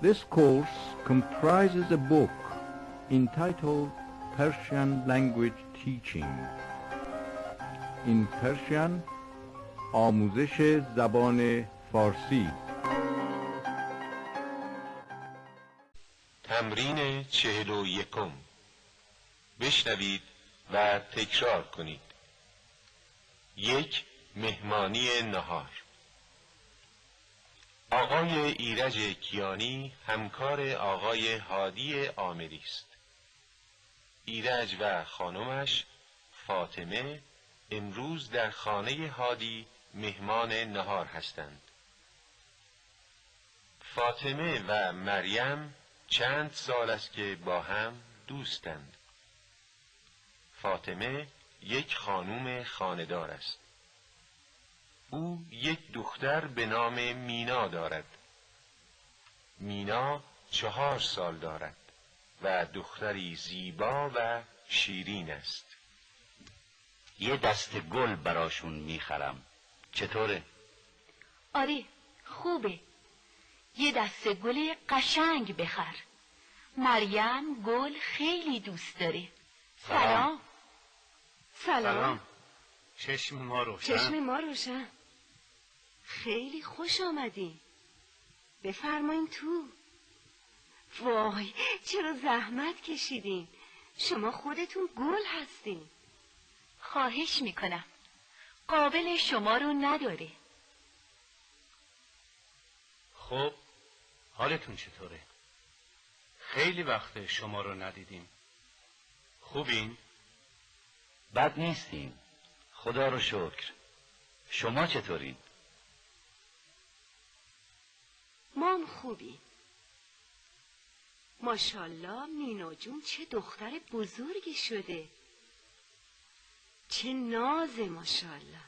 This course comprises a book entitled Persian Language Teaching. In Persian آموزش زبان فارسی. تمرین 41. بشنوید و تکرار کنید. 1. مهمانی نهار. آقای ایرج کیانی همکار آقای هادی عامری است. ایرج و خانمش فاطمه امروز در خانه هادی مهمان نهار هستند. فاطمه و مریم چند سال است که با هم دوستند. فاطمه یک خانم خانه‌دار است. او یک دختر به نام مینا دارد. مینا 4 سال دارد و دختری زیبا و شیرین است. یه دست گل براشون میخرم. چطوره؟ آره خوبه. یه دست گل قشنگ بخر. مریم گل خیلی دوست داره. سلام. سلام. چشم ما روشن. چشم ما روشن. خیلی خوش آمدین. بفرمایین تو. وای چرا زحمت کشیدین. شما خودتون گل هستین. خواهش میکنم. قابل شما رو نداره. خب حالتون چطوره؟ خیلی وقت شما رو ندیدیم. خوبین؟ بد نیستیم، خدا رو شکر. شما چطورین؟ ما هم خوبیم. ماشاءالله مینا جون چه دختر بزرگی شده. چه نازه ماشاءالله.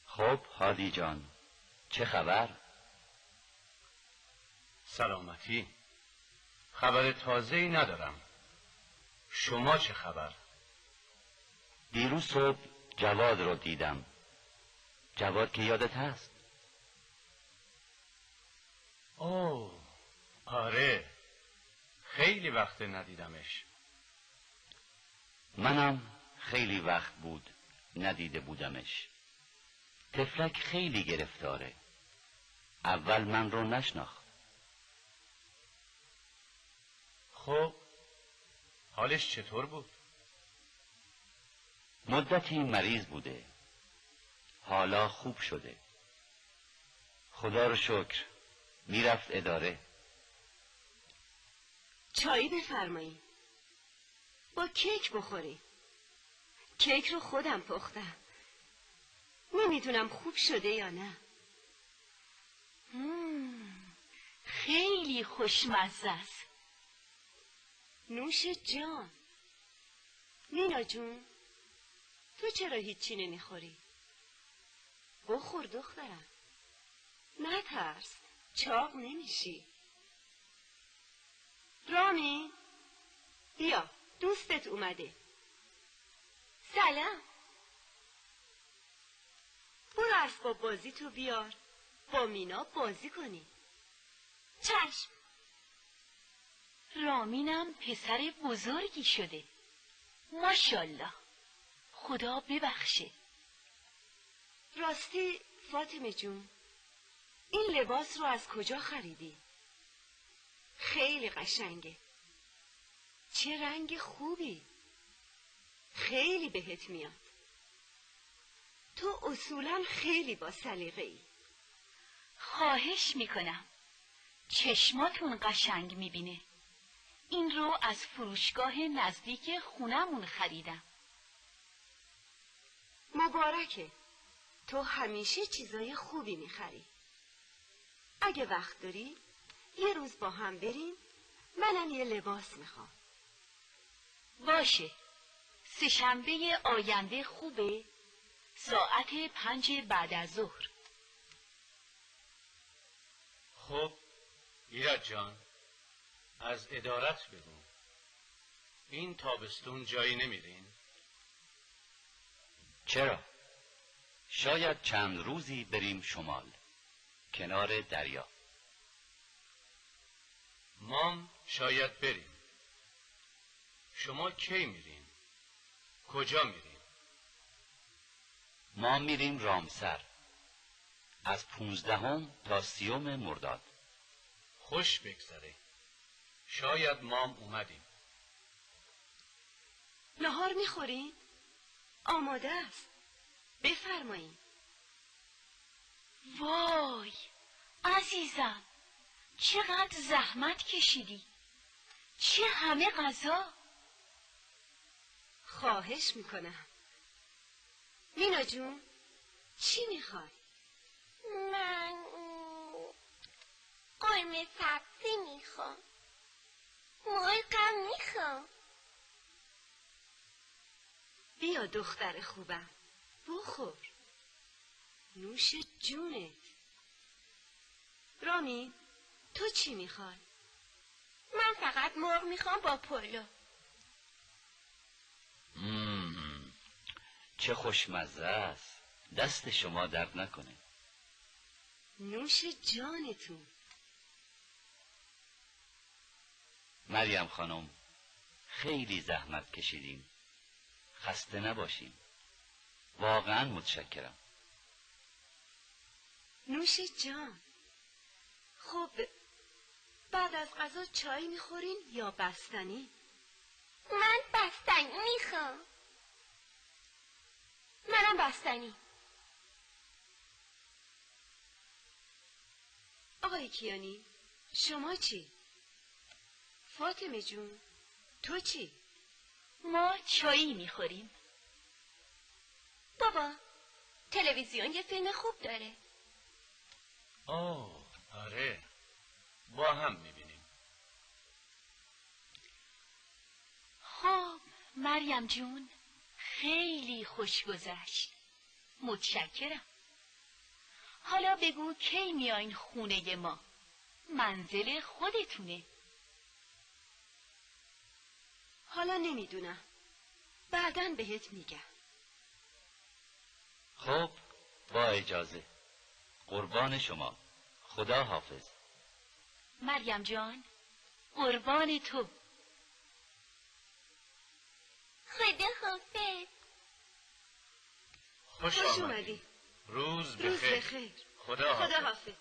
خب هادی جان چه خبر؟ سلامتی. خبر تازه‌ای ندارم. شما چه خبر؟ دیروز صبح جواد رو دیدم. جواد که یادت هست؟ اوه آره، خیلی وقت ندیدمش. منم خیلی وقت بود ندیده بودمش. طفلک خیلی گرفتاره. اول من رو نشناخت. خب حالش چطور بود؟ مدتی مریض بوده، حالا خوب شده. خدا رو شکر. میرفت اداره. چایی بفرمایید. با کیک بخورید. کیک رو خودم پختم. نمیدونم خوب شده یا نه. خیلی خوشمزه است. نوش جان. مینا جون تو چرا هیچی نمیخوری؟ بخور دخترم. نترس، چاق نمیشی. رامی بیا دوستت اومده. سلام. برو اسباب بازی تو بیار با مینا بازی کنی. چشم. رامینم پسر بزرگی شده. ماشاءالله. خدا ببخشه. راستی فاطمه جون این لباس رو از کجا خریدی؟ خیلی قشنگه. چه رنگ خوبی. خیلی بهت میاد. تو اصولا خیلی با سلیقه‌ای. خواهش میکنم. چشماتون قشنگ میبینه. این رو از فروشگاه نزدیک خونمون خریدم. مبارکه. تو همیشه چیزای خوبی میخری. اگه وقت داری یه روز با هم بریم. منم یه لباس میخوام. باشه. سه‌شنبه آینده خوبه؟ ساعت 5 بعد از ظهر. خب ایرج جان از ادارت بگو. این تابستون جایی نمیرین؟ چرا؟ شاید چند روزی بریم شمال، کنار دریا. مام شاید بریم. شما کی میرین؟ کجا میرین؟ ما میریم رامسر از 15 تا 30 مرداد. خوش بگذره. شاید مام اومدیم. نهار میخورین؟ آماده است. بفرمایید. وای عزیزم، چقدر زحمت کشیدی. چه همه غذا. خواهش میکنم. مینا جون چی میخوای؟ من قرمه سبزی میخوام. مرغم میخوام. بیا دختر خوبم، بخور. نوش جونت. رامی تو چی میخوای؟ من فقط مرغ میخوام با پلو. چه خوشمزه است. دست شما درد نکنه. نوش جانتون. مریم خانم خیلی زحمت کشیدیم. خسته نباشیم. واقعا متشکرم. نوش جان. خب بعد از غذا چای میخورین یا بستنی؟ من بستنی میخوام. منم بستنی. آقای کیانی شما چی؟ فاطمه جون تو چی؟ ما چایی میخوریم. بابا تلویزیون یه فیلم خوب داره. آره، با هم میبینیم. خب مریم جون خیلی خوش گذشت. متشکرم. حالا بگو کی میاین خونه ما؟ منزل خودتونه. حالا نمیدونم. بعداً بهت میگم. خب با اجازه. قربان شما. خدا حافظ. مریم جان قربان تو. خدا حافظ. خوش خوش آمدی. اومدی. روز روز بخیر. بخیر. خدا حافظ. خدا حافظ.